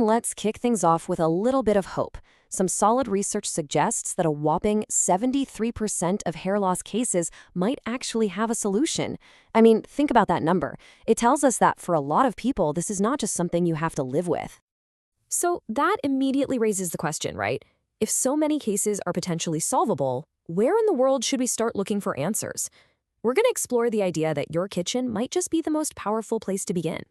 let's kick things off with a little bit of hope. Some solid research suggests that a whopping 73% of hair loss cases might actually have a solution. I mean, think about that number. It tells us that for a lot of people, this is not just something you have to live with. So that immediately raises the question, right? If so many cases are potentially solvable, where in the world should we start looking for answers? We're going to explore the idea that your kitchen might just be the most powerful place to begin.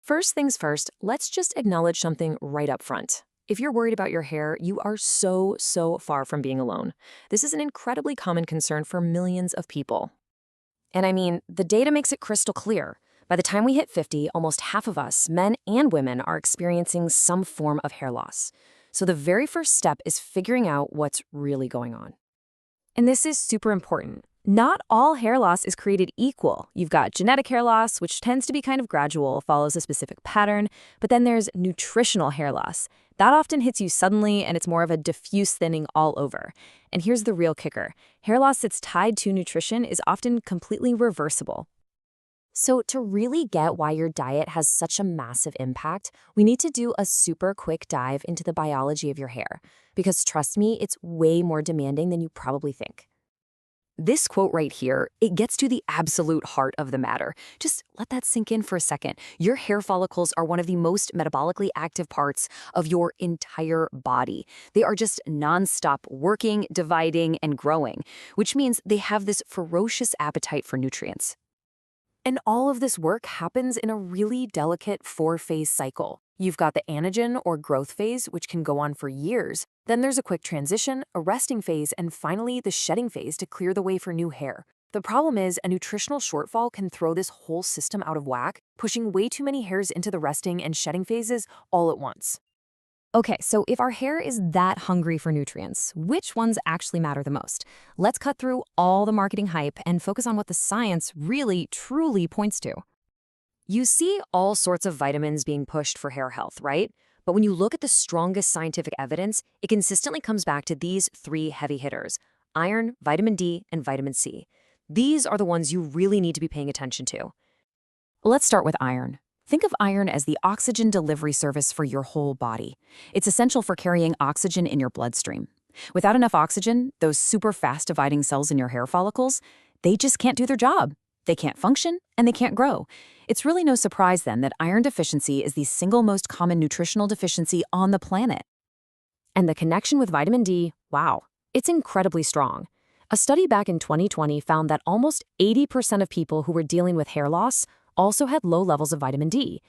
First things first, let's just acknowledge something right up front. If you're worried about your hair, you are so far from being alone. This is an incredibly common concern for millions of people. And I mean, the data makes it crystal clear. By the time we hit 50, almost half of us, men and women, are experiencing some form of hair loss. So the very first step is figuring out what's really going on. And this is super important. Not all hair loss is created equal. You've got genetic hair loss, which tends to be kind of gradual, follows a specific pattern, but then there's nutritional hair loss. That often hits you suddenly, and it's more of a diffuse thinning all over. And here's the real kicker. Hair loss that's tied to nutrition is often completely reversible. So to really get why your diet has such a massive impact, we need to do a super quick dive into the biology of your hair. Because trust me, it's way more demanding than you probably think. This quote right here, it gets to the absolute heart of the matter. Just let that sink in for a second. Your hair follicles are one of the most metabolically active parts of your entire body. They are just nonstop working, dividing, and growing, which means they have this ferocious appetite for nutrients. And all of this work happens in a really delicate four-phase cycle. You've got the anagen or growth phase, which can go on for years. Then there's a quick transition, a resting phase, and finally the shedding phase to clear the way for new hair. The problem is a nutritional shortfall can throw this whole system out of whack, pushing way too many hairs into the resting and shedding phases all at once. Okay, so if our hair is that hungry for nutrients, which ones actually matter the most? Let's cut through all the marketing hype and focus on what the science really, truly points to. You see all sorts of vitamins being pushed for hair health, right? But when you look at the strongest scientific evidence, it consistently comes back to these three heavy hitters: iron, vitamin D, and vitamin C. These are the ones you really need to be paying attention to. Let's start with iron. Think of iron as the oxygen delivery service for your whole body. It's essential for carrying oxygen in your bloodstream. Without enough oxygen, those super fast dividing cells in your hair follicles, they just can't do their job. They can't function, and they can't grow. It's really no surprise then that iron deficiency is the single most common nutritional deficiency on the planet. And the connection with vitamin D, wow, it's incredibly strong. A study back in 2020 found that almost 80% of people who were dealing with hair loss also had low levels of vitamin D.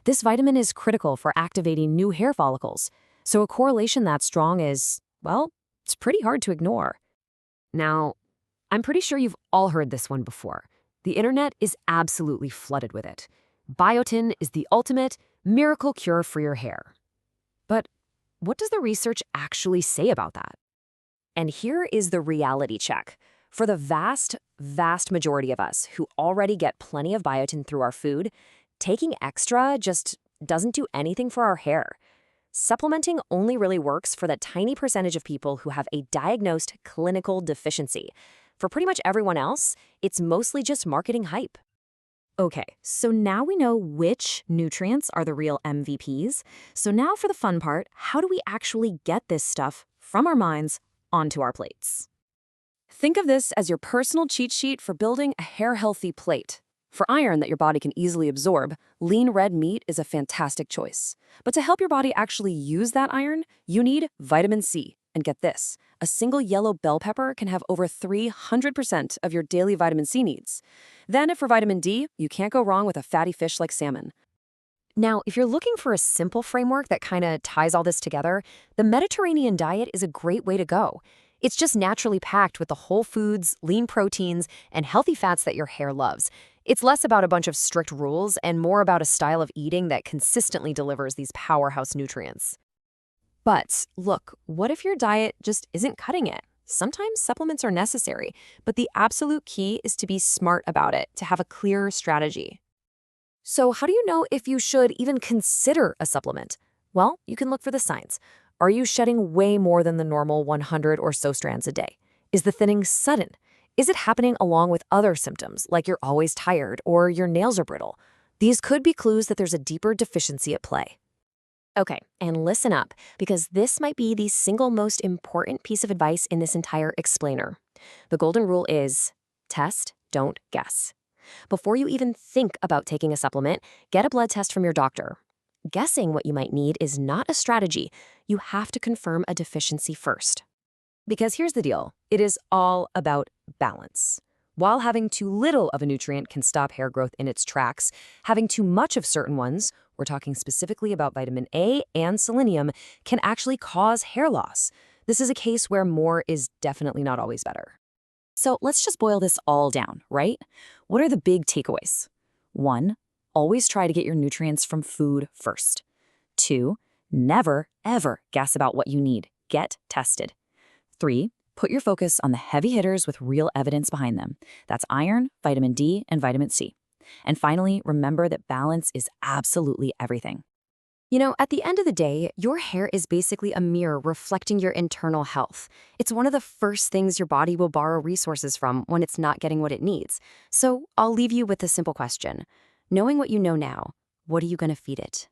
This vitamin is critical for activating new hair follicles, so a correlation that strong is, well, it's pretty hard to ignore. Now, I'm pretty sure you've all heard this one before. The internet is absolutely flooded with it. Biotin is the ultimate miracle cure for your hair. But what does the research actually say about that? And here is the reality check. For the vast majority of us who already get plenty of biotin through our food, taking extra just doesn't do anything for our hair. Supplementing only really works for the tiny percentage of people who have a diagnosed clinical deficiency. For pretty much everyone else, it's mostly just marketing hype. Okay, so now we know which nutrients are the real MVPs. So now for the fun part, how do we actually get this stuff from our minds onto our plates? Think of this as your personal cheat sheet for building a hair-healthy plate. For iron that your body can easily absorb, lean red meat is a fantastic choice. But to help your body actually use that iron, you need vitamin C. And get this, a single yellow bell pepper can have over 300% of your daily vitamin C needs. Then for vitamin D, you can't go wrong with a fatty fish like salmon. Now, if you're looking for a simple framework that kind of ties all this together, the Mediterranean diet is a great way to go. It's just naturally packed with the whole foods, lean proteins, and healthy fats that your hair loves. It's less about a bunch of strict rules and more about a style of eating that consistently delivers these powerhouse nutrients. But look, what if your diet just isn't cutting it? Sometimes supplements are necessary, but the absolute key is to be smart about it, to have a clear strategy. So how do you know if you should even consider a supplement? Well, you can look for the signs. Are you shedding way more than the normal 100 or so strands a day? Is the thinning sudden? Is it happening along with other symptoms, like you're always tired or your nails are brittle? These could be clues that there's a deeper deficiency at play. Okay, and listen up, because this might be the single most important piece of advice in this entire explainer. The golden rule is test, don't guess. Before you even think about taking a supplement, get a blood test from your doctor. Guessing what you might need is not a strategy. You have to confirm a deficiency first. Because here's the deal, it is all about balance. While having too little of a nutrient can stop hair growth in its tracks, having too much of certain ones, we're talking specifically about vitamin A and selenium, can actually cause hair loss. This is a case where more is definitely not always better. So let's just boil this all down, right? What are the big takeaways? 1, always try to get your nutrients from food first. 2, never, ever guess about what you need. Get tested. 3, put your focus on the heavy hitters with real evidence behind them. That's iron, vitamin D, and vitamin C. And finally, remember that balance is absolutely everything. At the end of the day, your hair is basically a mirror reflecting your internal health. It's one of the first things your body will borrow resources from when it's not getting what it needs. So I'll leave you with a simple question. Knowing what you know now, what are you going to feed it?